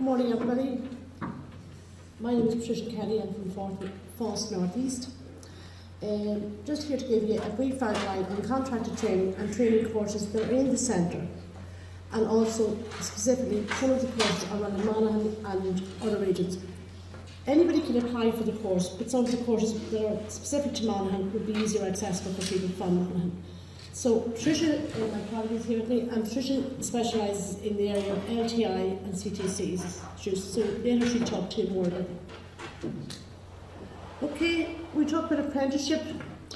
morning, everybody. My name is Patricia Kelly. I'm from FAS North East. Just here to give you a brief outline on contracted training and training courses that are in the centre, and also specifically some of the courses are run in Monaghan and other regions. Anybody can apply for the course, but some of the courses that are specific to Monaghan would be easier accessible for people from Monaghan. So Patricia, my colleague is here with me, and Patricia specialises in the area of LTI and CTCs. So later she'll talk to you more about it. Okay, we talk about apprenticeship.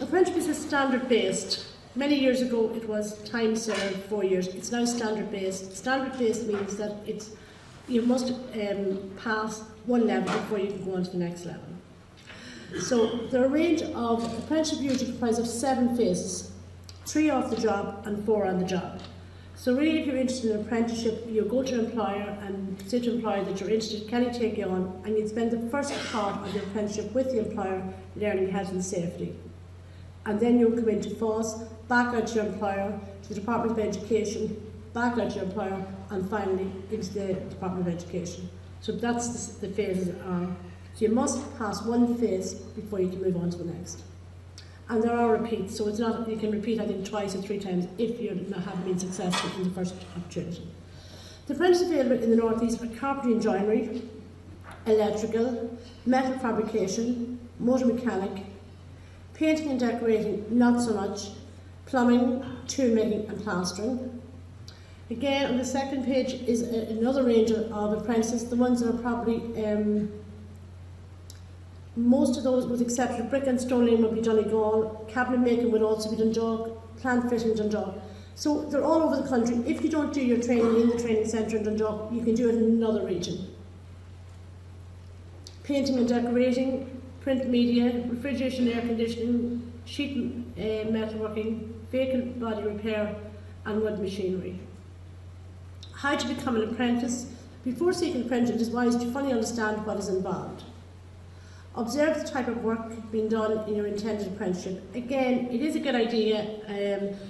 Apprenticeship is standard based. Many years ago it was time served 4 years. It's now standard based. Standard based means that you must pass one level before you can go on to the next level. So the range of apprenticeship usually comprises of 7 phases. 3 off the job and 4 on the job. So really, if you're interested in an apprenticeship, you go to an employer and say to an employer that you're interested, can he take you on? And you'd spend the first part of your apprenticeship with the employer learning health and safety. And then you'll come into FAS, back out to your employer, to the Department of Education, back out to your employer, and finally into the Department of Education. So that's the phases are. So you must pass one phase before you can move on to the next. And there are repeats, so it's not, you can repeat I think twice or 3 times if you haven't been successful in the first opportunity. The apprentices available in the North East are carpentry and joinery, electrical, metal fabrication, motor mechanic, painting and decorating, not so much, plumbing, tool making and plastering. Again, on the second page is another range of apprentices, the ones that are probably most of those, with the exception of brick and stone laying, would be Donegal. Cabinet making would also be Dundalk. Plant fitting Dundalk. So they're all over the country. If you don't do your training in the training centre in Dundalk, you can do it in another region. Painting and decorating, print media, refrigeration, air conditioning, sheet metalworking, vehicle body repair, and wood machinery. How to become an apprentice? Before seeking an apprenticeship, it is wise to fully understand what is involved. Observe the type of work being done in your intended apprenticeship. Again, it is a good idea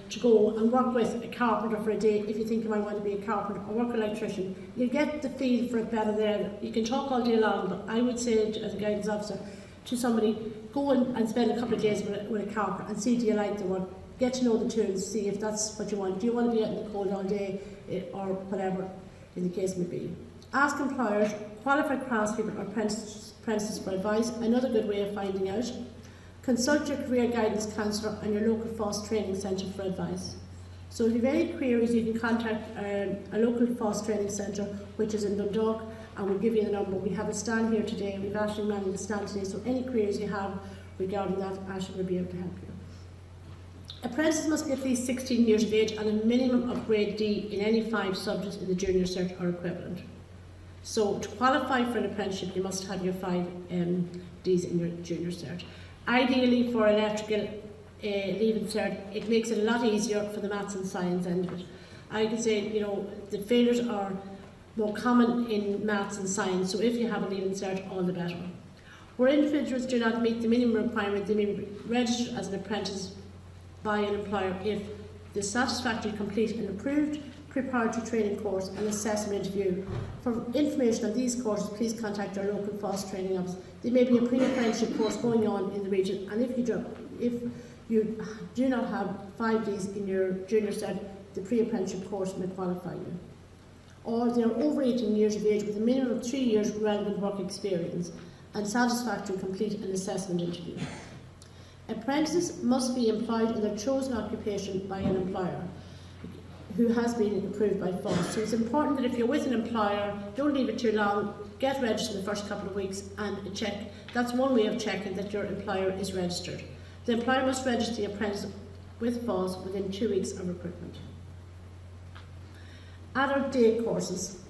to go and work with a carpenter for a day if you think you might want to be a carpenter, or work with an electrician. You'll get the feel for it better there. You can talk all day long, but I would say as a guidance officer to somebody, go and spend a couple of days with a carpenter and see do you like the work. Get to know the tools, see if that's what you want. Do you want to be out in the cold all day or whatever in the case may be. Ask employers, qualified craftspeople or apprentices for advice, another good way of finding out. Consult your career guidance counsellor and your local FAS training centre for advice. So if you have any queries, you can contact a local FAS training centre, which is in Dundalk, and we'll give you the number. We have a stand here today, we've actually managed the stand today, so any queries you have regarding that, Ashley will be able to help you. Apprentices must be at least 16 years of age and a minimum of grade D in any 5 subjects in the junior cert or equivalent. So to qualify for an apprenticeship, you must have your 5 Ds in your junior cert. Ideally for electrical leaving cert, it makes it a lot easier for the maths and science end of it. I can say, you know, the failures are more common in maths and science, so if you have a leaving cert, all the better. Where individuals do not meet the minimum requirement, they may be registered as an apprentice by an employer if the satisfactory, complete and approved preparatory training course and assessment interview. For information on these courses, please contact our local FAS training office. There may be a pre-apprenticeship course going on in the region, and if you do not have 5 Ds in your junior cert, the pre-apprenticeship course may qualify you. Or they are over 18 years of age with a minimum of 3 years relevant work experience and satisfactory, complete and assessment interview. Apprentices must be employed in their chosen occupation by an employer who has been approved by FAS. So it's important that if you're with an employer, don't leave it too long, get registered in the first couple of weeks and check. That's one way of checking that your employer is registered. The employer must register the apprentice with FAS within 2 weeks of recruitment. Adult day courses.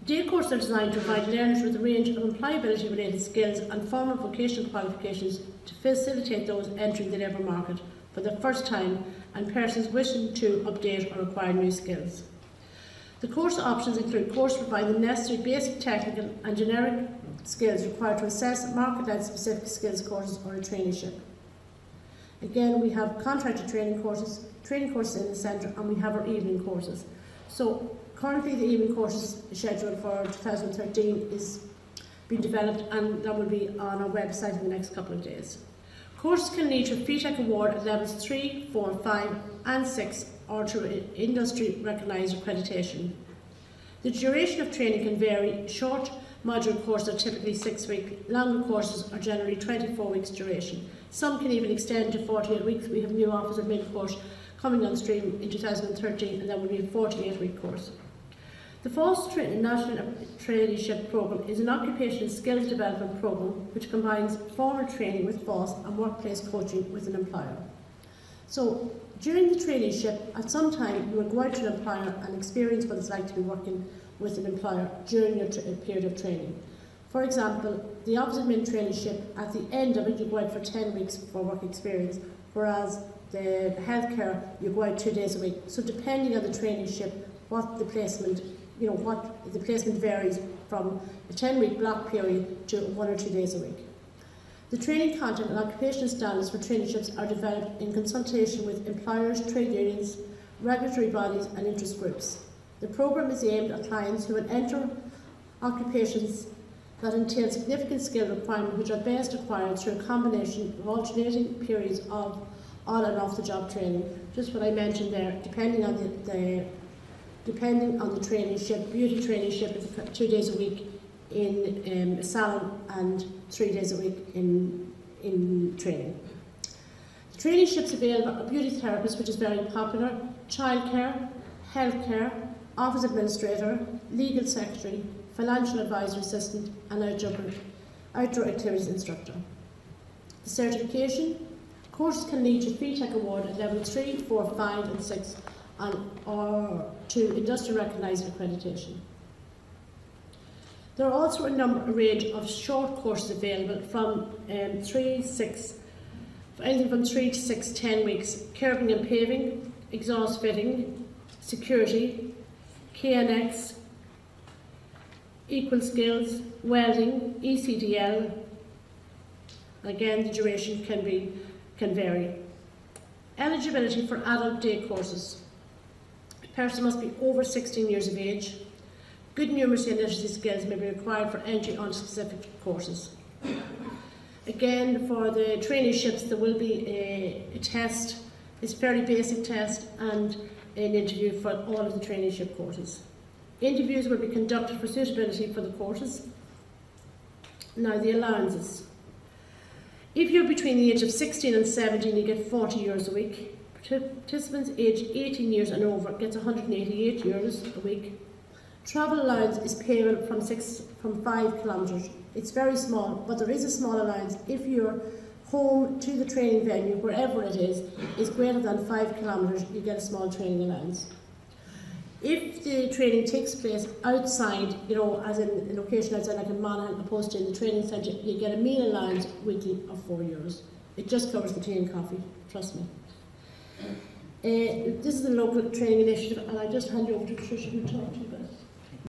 Day courses are designed to provide learners with a range of employability related skills and formal vocational qualifications to facilitate those entering the labour market for the first time and persons wishing to update or acquire new skills. The course options include courses providing the necessary basic technical and generic skills required to assess market-led specific skills courses or a traineeship. Again, we have contracted training courses in the centre, and we have our evening courses. So Currently the evening courses schedule for 2013 is being developed, and that will be on our website in the next couple of days. Courses can lead to a FETAC award at levels 3, 4, 5 and 6 or to industry recognised accreditation. The duration of training can vary. Short module courses are typically 6 weeks, longer courses are generally 24 weeks duration. Some can even extend to 48 weeks. We have a new Office Admin course coming on stream in 2013, and that will be a 48-week course. The FAS National Traineeship Programme is an occupational skills development programme which combines formal training with FAS and workplace coaching with an employer. So during the traineeship, at some time you will go out to an employer and experience what it's like to be working with an employer during your period of training. For example, the Office Admin traineeship, at the end of it you go out for 10 weeks for work experience, whereas the healthcare you go out 2 days a week. So depending on the traineeship, what the placement varies from a 10-week block period to 1 or 2 days a week. The training content and occupational standards for traineeships are developed in consultation with employers, trade unions, regulatory bodies and interest groups. The programme is aimed at clients who will enter occupations that entail significant skill requirements which are best acquired through a combination of alternating periods of on and off the job training. Just what I mentioned there, depending on the traineeship. Beauty traineeship is 2 days a week in a salon and 3 days a week in training. The traineeships available are beauty therapist, which is very popular, childcare, healthcare, office administrator, legal secretary, financial advisor assistant and outdoor activities instructor. The certification courses can lead to FETAC award at level 3, 4, 5 and 6 or to industry recognised accreditation. There are also a range of short courses available from anything from 3 to 6, 10 weeks, curbing and paving, exhaust fitting, security, KNX, equal skills, welding, ECDL. Again, the duration can vary. Eligibility for adult day courses. A person must be over 16 years of age. Good numeracy and literacy skills may be required for entry on specific courses. Again, for the traineeships there will be a test. It's a fairly basic test and an interview for all of the traineeship courses. Interviews will be conducted for suitability for the courses. Now the allowances. If you're between the age of 16 and 17, you get 40 euros a week. Participants aged 18 years and over gets 188 euros a week. Travel allowance is payable from 5 kilometres. It's very small, but there is a small allowance if your home to the training venue, wherever it is greater than 5 kilometres, you get a small training allowance. If the training takes place outside, as in a location outside like in Monaghan, opposed to in the training centre, you get a meal allowance weekly of 4 euros. It just covers the tea and coffee, trust me. This is the local training initiative, and I just hand you over to Patricia who will talk to you about it.